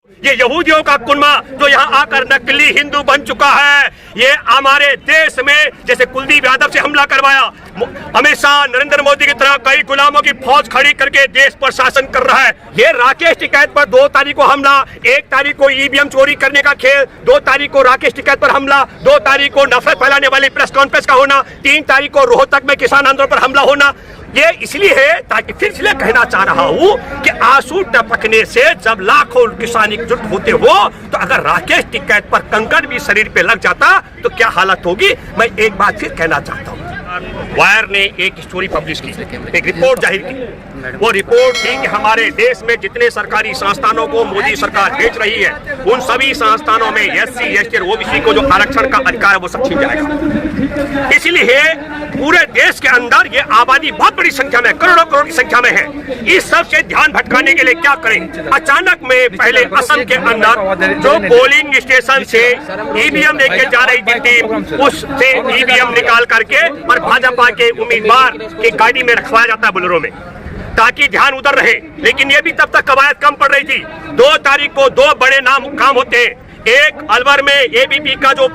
ये यहूदियों का कुनबा जो यहाँ आकर नकली हिंदू बन चुका है, ये हमारे देश में जैसे कुलदीप यादव से हमला करवाया, अमित शाह नरेंद्र मोदी की तरह कई गुलामों की फौज खड़ी करके देश पर शासन कर रहा है। ये राकेश टिकैत पर 2 तारीख को हमला, 1 तारीख को ईवीएम चोरी करने का खेल, 2 तारीख को राकेश टिकैत पर हमला, 2 तारीख को नफरत फैलाने वाली प्रेस कॉन्फ्रेंस का होना, 3 तारीख को रोहतक में किसान आंदोलन पर हमला होना। ये इसलिए है ताकि फिर इसलिए कहना चाह रहा हूं कि आंसू टपकने से जब लाखों किसान एकजुट होते हो तो अगर राकेश टिकैत पर कंकड़ भी शरीर पे लग जाता तो क्या हालत होगी। मैं एक बात फिर कहना चाहता हूं, वायर ने एक स्टोरी पब्लिश की, एक रिपोर्ट जाहिर की। वो रिपोर्ट थी कि हमारे देश में जितने सरकारी संस्थानों को मोदी सरकार बेच रही है उन सभी संस्थानों में SC, ST और OBC को जो आरक्षण का अधिकार है वो सब छीन जाएगा। इसलिए पूरे देश के अंदर ये आबादी बहुत बड़ी संख्या में, करोड़ों करोड़ की संख्या में है। इस सब से ध्यान भटकाने के लिए क्या करें, अचानक में पहले असम के अंदर जो पोलिंग स्टेशन से ईवीएम लेके जा रही थी टीम, उससे ईवीएम निकाल करके और भाजपा के उम्मीदवार की गाड़ी में रखवाया जाता है बोलेरो में ताकि ध्यान उधर रहे। लेकिन ये भी तब तक कवायद कम पड़ रही थी। 2 तारीख को 2 बड़े काम होते हैं। एक अलवर में ABP का जो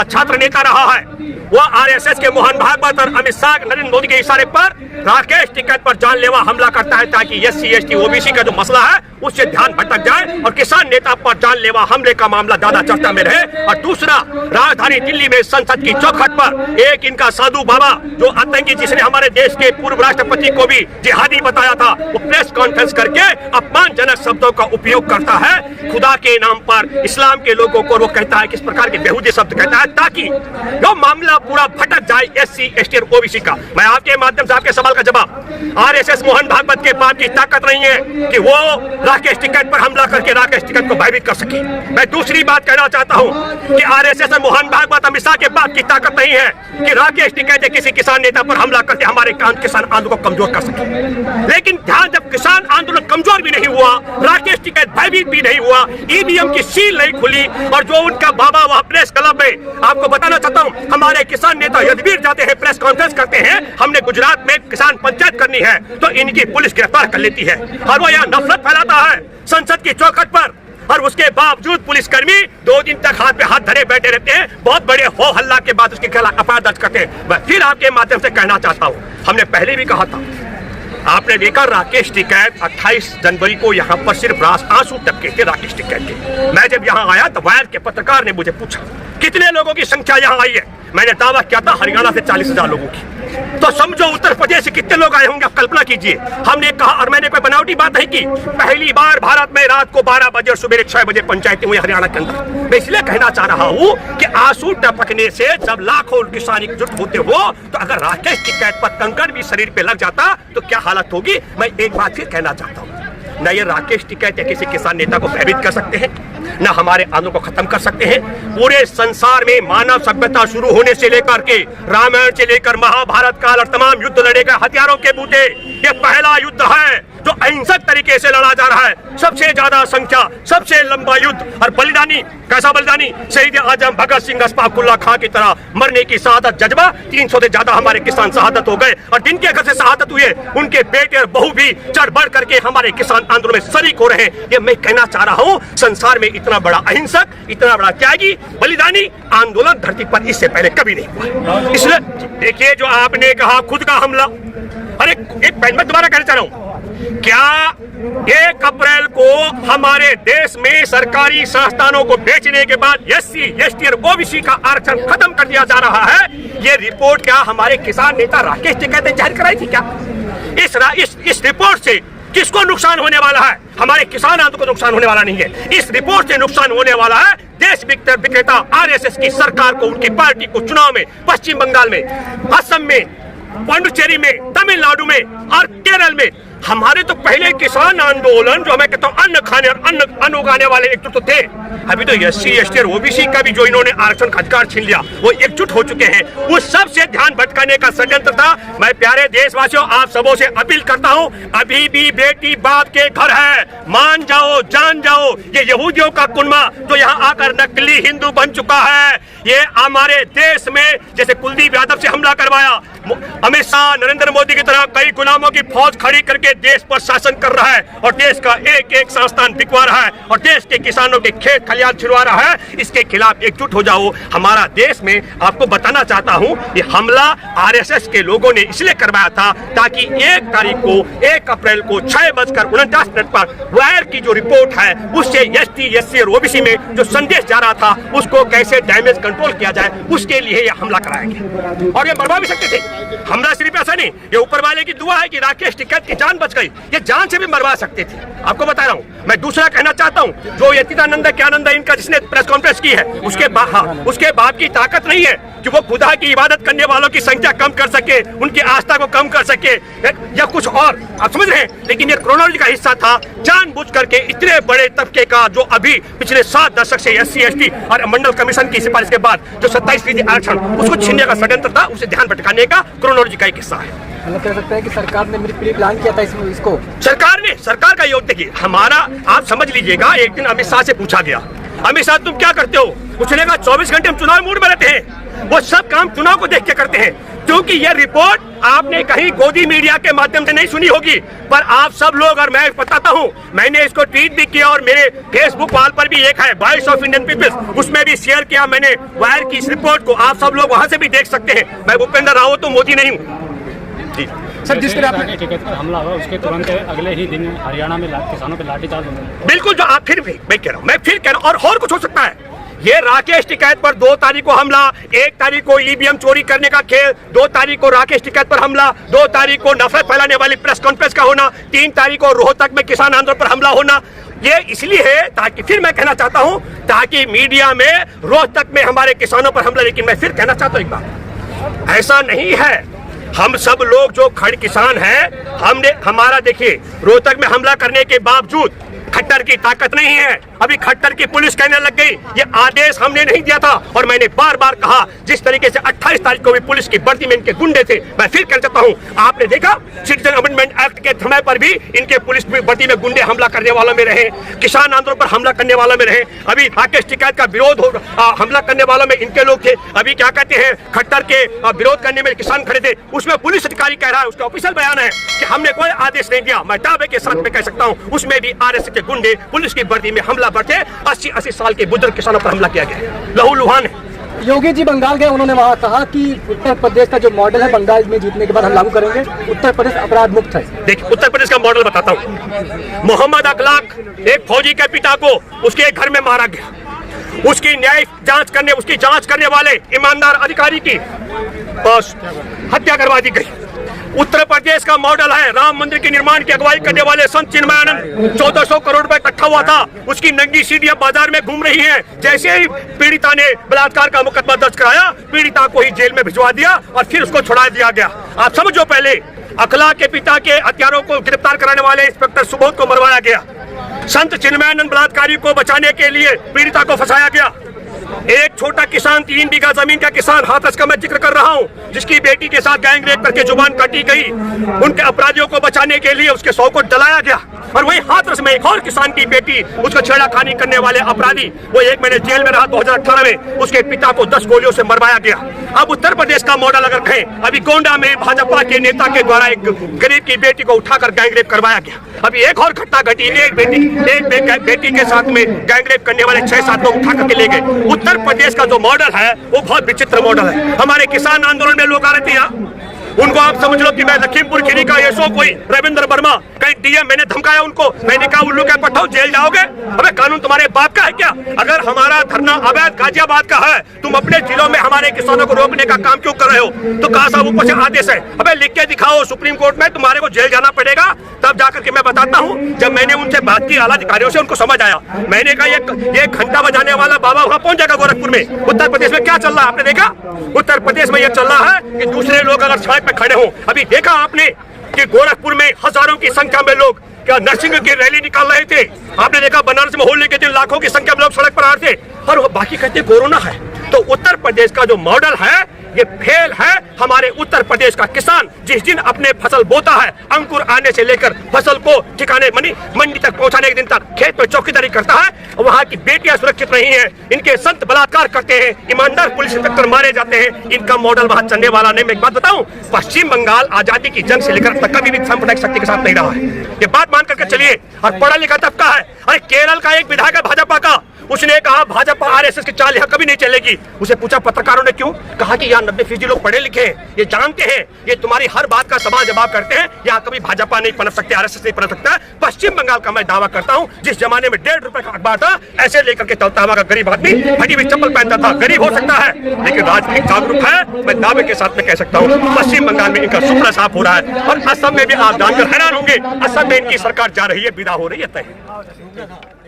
छात्र नेता रहा है वो RSS के मोहन भागवत और अमित शाह नरेंद्र मोदी के इशारे पर राकेश टिकैत पर जानलेवा हमला करता है ताकि SC, ST, OBC का जो मसला है उससे ध्यान भटक जाए और किसान नेता पर जानलेवा हमले का मामला ज्यादा चर्चा में रहे। और दूसरा, राजधानी दिल्ली में संसद की चौखट पर एक इनका साधु बाबा जो आतंकी जिसने हमारे देश के पूर्व राष्ट्रपति को भी जिहादी बताया था, वो प्रेस कॉन्फ्रेंस करके अपमानजनक शब्दों का उपयोग करता है खुदा के नाम पर, इस्लाम के लोगों को वो कहता है किस प्रकार के बेहुदे शब्द कहता है ताकि जो मामला पूरा भटक जाए SC, ST और OBC का। मैं आपके माध्यम से आपके सवाल का जवाब, RSS मोहन भागवत के बाप की ताकत नहीं है कि वो राकेश टिकैत पर हमला करके राकेश टिकैत को भयभीत कर सके। मैं दूसरी बात कहना चाहता हूं कि RSS और मोहन भागवत अमित शाह के बाप की ताकत नहीं है कि राकेश टिकैत किसी किसान नेता पर हमला करके हमारे किसान आंदोलन को कमजोर कर सके। लेकिन ध्यान, जब किसान आंदोलन कमजोर भी नहीं हुआ, राकेश टिकैत भयभीत भी नहीं हुआ, ईवीएम की सील नहीं खुली और जो उनका बाबा वहां प्रेस क्लब में, आपको बताना चाहता हूं हमारे किसान नेता यदवीर जाते हैं, प्रेस कॉन्फ्रेंस करते हैं, हमने गुजरात में किसान पंचायत करनी है तो इनकी पुलिस गिरफ्तार कर लेती है और वो यहाँ नफरत फैलाता है संसद की चौखट पर और उसके बावजूद पुलिसकर्मी 2 दिन तक हाथ पे हाथ धरे बैठे रहते हैं। बहुत बड़े हो हल्ला के बाद उसके खिलाफ एफआईआर दर्ज करते हैं। मैं फिर आपके माध्यम से कहना चाहता हूँ, हमने पहले भी कहा था, आपने देखा राकेश टिकैत 28 जनवरी को यहाँ पर सिर्फ आंसू टपके थे राकेश टिकैत के। मैं जब यहाँ आया तो वायर के पत्रकार ने मुझे पूछा कितने लोगों की संख्या यहाँ आई है। मैंने दावा किया था हरियाणा से 40,000 लोगों की, तो समझो उत्तर प्रदेश से कितने लोग आए होंगे, आप कल्पना कीजिए। हमने कहा, और मैंने कोई बनावटी बात नहीं की, पहली बार भारत में रात को 12 बजे और सुबह 6 बजे पंचायतें हुई हरियाणा के अंदर। मैं इसलिए कहना चाह रहा हूँ कि आंसू टपकने से जब लाखों किसान एकजुट होते हो तो अगर राकेश टिकैत पर कंकड़ भी शरीर पे लग जाता तो क्या हालत होगी। मैं एक बात फिर कहना चाहता हूँ, न ये राकेश टिकैत या किसी किसान नेता को भयभीत कर सकते हैं, न हमारे आंदोलन को खत्म कर सकते हैं। पूरे संसार में मानव सभ्यता शुरू होने से लेकर के रामायण से लेकर महाभारत काल और तमाम युद्ध लड़े गए हथियारों के बूते, ये पहला युद्ध है जो अहिंसक तरीके से लड़ा जा रहा है। सबसे ज्यादा संख्या, सबसे लंबा युद्ध और बलिदानी, कैसा बलिदानी, शहीद आजम भगत सिंह अशफाकुल्लाह खां की तरह मरने की शहादत जज्बा, 300 से ज्यादा हमारे किसान शहादत हो गए और जिनके घर से शहादत हुए उनके बेटे और बहू भी चढ़ बढ़ करके हमारे किसान आंदोलन में शरीक हो रहे हैं। ये मैं कहना चाह रहा हूँ, संसार में इतना बड़ा अहिंसक, इतना बड़ा त्यागी, बलिदानी आंदोलन धरती पर इससे पहले कभी नहीं हुआ। इसलिए देखिए, जो आपने कहा खुद का हमला, अरे एक मैं दोबारा कहना चाह रहा हूँ, क्या 1 अप्रैल को हमारे देश में सरकारी संस्थानों को बेचने के बाद SC, ST और OBC का आरक्षण खत्म कर दिया जा रहा है, ये रिपोर्ट क्या हमारे किसान नेता राकेश टिकैत ने जाहिर कराई थी क्या? इस रिपोर्ट से किसको नुकसान होने वाला है? हमारे किसान आंदोलन को नुकसान होने वाला नहीं है। इस रिपोर्ट से नुकसान होने वाला है देश विक्रेता RSS की सरकार को, उनकी पार्टी को। चुनाव में पश्चिम बंगाल में, असम में, पुडुचेरी में, तमिलनाडु में और केरल में हमारे तो पहले किसान आंदोलन, जो मैं कहता हूँ अन्न खाने और अन्न उगाने वाले एकजुट तो थे, अभी तो SC, ST और OBC का भी जो इन्होंने आरक्षण का अधिकार छीन लिया वो एकजुट हो चुके हैं। उस सब से ध्यान भटकाने का षड्यंत्र था। मैं प्यारे देशवासियों, आप सबों से अपील करता हूँ, अभी भी बेटी बाप के घर है, मान जाओ, जान जाओ। ये यहूदियों का कुनबा जो यहाँ आकर नकली हिंदू बन चुका है, ये हमारे देश में जैसे कुलदीप यादव से हमला करवाया, अमित शाह नरेंद्र मोदी की तरह कई गुलामों की फौज खड़ी करके ये देश पर शासन कर रहा है और देश का एक एक संस्थान बिकवा रहा है और देश के किसानों के खेत खलियान छिड़वा रहा है, इसके खिलाफ एकजुट हो जाओ। हमारा देश में आपको बताना चाहता हूं, ये हमला आरएसएस के लोगों ने इसलिए करवाया था ताकि 1 तारीख को 1 अप्रैल को 6:49 पर वायर की जो रिपोर्ट है उससे एसटी, एससी और ओबीसी में जो संदेश जा रहा था उसको कैसे डैमेज कंट्रोल किया जाए, उसके लिए ये हमला कराया गया। और ये मरवा भी सकते थे। हमला सिर्फ ऐसा नहीं, ये ऊपर वाले की दुआ है कि राकेश टिकैत की जान बच गई, ये जान से भी मरवा सकते थे। आपको बता रहा हूं। मैं दूसरा कहना चाहता हूं, जो यतीतानंद ज्ञानंद इनका जिसने प्रेस कॉन्फ्रेंस की है उसके बाप की ताकत नहीं है कि वो खुदा की इबादत करने वालों की संख्या कम कर सके, उनकी आस्था को कम कर सके या कुछ और, आप समझ रहे हैं। लेकिन ये क्रोनोलॉजी का हिस्सा था, जानबूझ करके इतने बड़े तबके का जो अभी पिछले 7 दशक से एससी, एसटी और मंडल कमीशन की सिफारिश के बाद जो 27% आरक्षण उसको छीनने का षड्यंत्र था, उसे ध्यान भटकाने का क्रोनोलॉजी का एक हिस्सा है। मतलब कह सकते हैं कि सरकार ने प्री प्लान किया था इसको। सरकार का योग देखिए, हमारा आप समझ लीजिएगा। एक दिन अमित शाह से पूछा गया, अमित शाह तुम क्या करते हो? उसने कहा 24 घंटे हम चुनाव मूड में रहते हैं, वो सब काम चुनाव को देख के करते हैं। क्योंकि ये रिपोर्ट आपने कहीं गोदी मीडिया के माध्यम से नहीं सुनी होगी, पर आप सब लोग, और मैं बताता हूं, मैंने इसको ट्वीट भी किया और मेरे फेसबुक वॉल पर भी एक है वॉइस ऑफ इंडियन पीपल्स, उसमें भी शेयर किया मैंने वायर की इस रिपोर्ट को। आप सब लोग वहां से भी देख सकते हैं। मैं भूपेंद्र रावत तो मोदी नहीं हूँ जी। सर, जिस तरह आपने टिकैत पर हमला हुआ उसके तुरंत अगले ही दिन हरियाणा में किसानों पर लाठीचार्ज होने, बिल्कुल, जो आप फिर भी मैं फिर कह रहा हूँ, और कुछ हो सकता है। ये राकेश टिकैत पर 2 तारीख को हमला, 1 तारीख को ईवीएम चोरी करने का खेल, 2 तारीख को राकेश टिकैत पर हमला, 2 तारीख को नफरत फैलाने वाली प्रेस कॉन्फ्रेंस का होना, 3 तारीख को रोहतक में किसान आंदोलन पर हमला होना। ये इसलिए है ताकि, फिर मैं कहना चाहता हूं, ताकि मीडिया में रोहतक में हमारे किसानों पर हमला, लेकिन मैं फिर कहना चाहता हूं एक बात, ऐसा नहीं है। हम सब लोग जो खड़े किसान हैं, हमने हमारा देखिए रोहतक में हमला करने के बावजूद खट्टर की ताकत नहीं है। अभी खट्टर की पुलिस कहने लग गई ये आदेश हमने नहीं दिया था, और मैंने बार बार कहा जिस तरीके से 28 तारीख को भी पुलिस की भर्ती में इनके गुंडे थे। मैं फिर कह सकता हूं, आपने देखा सिटीजन अमेंडमेंट एक्ट के समय पर भी इनके पुलिस भर्ती में गुंडे हमला करने वालों में रहे, किसान आंदोलन पर हमला करने वालों में रहे। अभी राकेश टिकैत का विरोध हमला करने वालों में इनके लोग थे। अभी क्या कहते हैं, खट्टर के विरोध करने में किसान खड़े थे, उसमें पुलिस अधिकारी कह रहा है, उसका ऑफिशियल बयान है कि हमने कोई आदेश नहीं दिया। मैं दावे के साथ में कह सकता हूं, उसमें भी आरएसएस के गुंडे पुलिस की वर्दी में हमला करते। 80 साल के बुजुर्ग किसानों पर हमला किया गया, लहूलुहान है। योगी जी बंगाल गए, उन्होंने वहां कहा कि उत्तर प्रदेश का जो मॉडल है बंगाल में जीतने के बाद हम लागू करेंगे, उत्तर प्रदेश अपराध मुक्त है। देखिए, उत्तर प्रदेश का मॉडल बताता हूँ। मोहम्मद अखलाक, एक फौजी के पिता को उसके घर में मारा गया, उसकी न्याय जांच करने, उसकी जांच करने वाले ईमानदार अधिकारी की हत्या करवा दी गई। उत्तर प्रदेश का मॉडल है राम मंदिर के निर्माण की अगुवाई करने वाले संत चिन्मयानंद, 1400 करोड़ रुपए इकट्ठा हुआ था, उसकी नंगी सीढ़ियां बाजार में घूम रही हैं। जैसे ही पीड़िता ने बलात्कार का मुकदमा दर्ज कराया, पीड़िता को ही जेल में भिजवा दिया और फिर उसको छुड़ा दिया गया। आप समझो, पहले अखलाक के पिता के हत्यारों को गिरफ्तार कराने वाले इंस्पेक्टर सुबोध को मरवाया गया, संत चिन्मयानंद बलात्कारी को बचाने के लिए पीड़िता को फंसाया गया। एक छोटा किसान, 3 बीघा जमीन का किसान, हाथरस का मैं जिक्र कर रहा हूं, जिसकी बेटी के साथ गैंग रेप करके जुबान काटी गई, उनके अपराधियों को बचाने के लिए उसके 100 को जलाया गया। और वही हाथरस में एक और किसान की बेटी, उसको छेड़खानी करने वाले अपराधी, वो 1 महीने जेल में रहा 2018 में, उसके पिता को 10 गोलियों से मरवाया गया। अब उत्तर प्रदेश का मॉडल अगर कहें, अभी गोंडा में भाजपा के नेता के द्वारा एक गरीब की बेटी को उठाकर गैंग रेप करवाया गया। अभी एक और घटना घटी, एक बेटी के साथ में गैंग रेप करने वाले 6-7 लोग उठा करके ले गए। उत्तर प्रदेश का जो मॉडल है वो बहुत विचित्र मॉडल है। हमारे किसान आंदोलन में लोग आ रहे थे यहाँ, उनको आप समझ लो कि मैं लखीमपुर खीरी का ये कोई रविंद्र वर्मा, कहीं डीएम, मैंने धमकाया उनको, मैंने कहा उल्लू के पट्टाओ जेल जाओगे, अबे कानून तुम्हारे बाप का है क्या? अगर हमारा धरना अवैध गाजियाबाद का है, तुम अपने जिलों में हमारे किसानों को रोकने का काम क्यों कर रहे हो? तो कहा साहब ऊपर से आदेश है, अबे लिख के दिखाओ सुप्रीम कोर्ट में, तुम्हारे को जेल जाना पड़ेगा, तब जाकर के मैं बताता हूँ। जब मैंने उनसे बात की आला अधिकारियों से, उनको समझ आया। मैंने कहा ये घंटा बजाने वाला बाबा वहां पहुंच जाएगा गोरखपुर में। उत्तर प्रदेश में क्या चल रहा है आपने देखा? उत्तर प्रदेश में यह चल रहा है कि दूसरे लोग अगर सड़क पे खड़े हो, अभी देखा आपने कि गोरखपुर में हजारों की संख्या में लोग क्या नरसिंह की रैली निकाल रहे थे। आपने देखा बनारस में होली के दिन लाखों की संख्या में लोग सड़क पर आ रहे थे, और बाकी कहते कोरोना है। तो उत्तर प्रदेश का जो मॉडल है ये फेल है हमारे उत्तर प्रदेश का किसान। जिस दिन अपने फसल बोता है, अंकुर आने से लेकर फसल को ठिकाने मंडी तक पहुंचाने के दिन तक खेत में चौकीदारी करता है, वहां की बेटियां सुरक्षित नहीं है, इनके संत बलात्कार करते हैं, ईमानदार पुलिस इंस्पेक्टर मारे जाते हैं, इनका मॉडल वहां चलने वाला नहीं। मैं एक बात बताऊं, पश्चिम बंगाल आजादी की जंग से लेकर तक कभी भी सांप्रदायिक शक्ति के साथ नहीं रहा है, ये बात मान करके चलिए। और पढ़ा लिखा तबका है। अरे केरल का एक विधायक है भाजपा का, उसने कहा भाजपा आरएसएस की चाल यहाँ कभी नहीं चलेगी। उसे पूछा पत्रकारों ने क्यों, कहा कि यहाँ 90% लोग पढ़े लिखे हैं, ये जानते हैं, ये तुम्हारी हर बात का सवाल जवाब करते हैं, यहाँ कभी भाजपा नहीं पनप सकते, आरएसएस नहीं पनप सकता। पश्चिम बंगाल का मैं दावा करता हूँ, जिस जमाने में 1.5 रुपए का अखबार था, ऐसे लेकर के चलता हुआ गरीब आदमी फटी हुई चप्पल पहनता था। गरीब हो सकता है लेकिन राजनीतिक जागरूक है, मैं दावे के साथ में कह सकता हूँ। पश्चिम बंगाल में इनका सुपड़ा साफ हो रहा है और असम में भी आप जानकर हैरान होंगे, असम में इनकी सरकार जा रही है, विदा हो रही है तय।